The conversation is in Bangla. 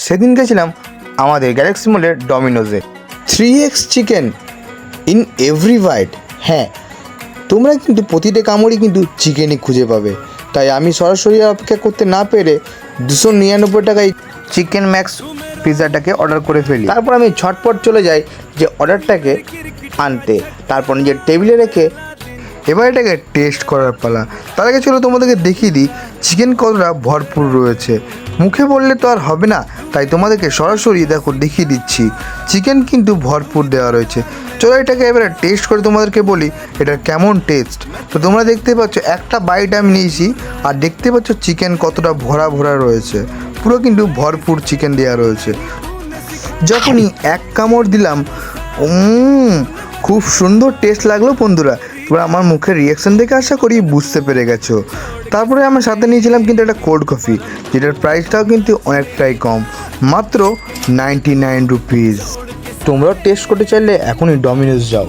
সেদিন গেছিলাম আমাদের গ্যালাক্সি মলের ডমিনোজে। 3x chicken in every bite. হ্যাঁ, তোমরা কিন্তু প্রতিটা কামড়ই কিন্তু চিকেনই খুঁজে পাবে। তাই আমি সরাসরি অপেক্ষা করতে না পেরে 299 টাকায় চিকেন ম্যাক্স পিৎজাটাকে অর্ডার করে ফেলি। তারপর আমি ঝটপট চলে যাই যে অর্ডারটাকে আনতে, তারপর নিজের টেবিলে রেখে এবার এটাকে টেস্ট করার পালা। তার আগে চলো তোমাদেরকে দেখিয়ে দিই চিকেন কতটা ভরপুর রয়েছে। মুখে বললে তো আর হবে না, তাই তোমাদেরকে সরাসরি দেখো দেখিয়ে দিচ্ছি। চিকেন কিন্তু ভরপুর দেওয়া রয়েছে। চলো এটাকে এবারে টেস্ট করে তোমাদেরকে বলি এটার কেমন টেস্ট। তো তোমরা দেখতে পাচ্ছ একটা বাইট আমি নিয়েছি, আর দেখতে পাচ্ছ চিকেন কতটা ভরা ভরা রয়েছে। পুরো কিন্তু ভরপুর চিকেন দেওয়া রয়েছে। যখনই এক কামড় দিলাম, খুব সুন্দর টেস্ট লাগলো বন্ধুরা। তোমরা আমার মুখের রিয়াকশান দেখে আশা করি বুঝতে পেরে গেছো। তারপরে আমার সাথে নিয়েছিলাম কিন্তু একটা কোল্ড কফি, যেটার প্রাইসটাও কিন্তু অনেকটাই কম, মাত্র 99 রুপিস। তোমরাও টেস্ট করতে চাইলে এখনই ডমিনোজ যাও।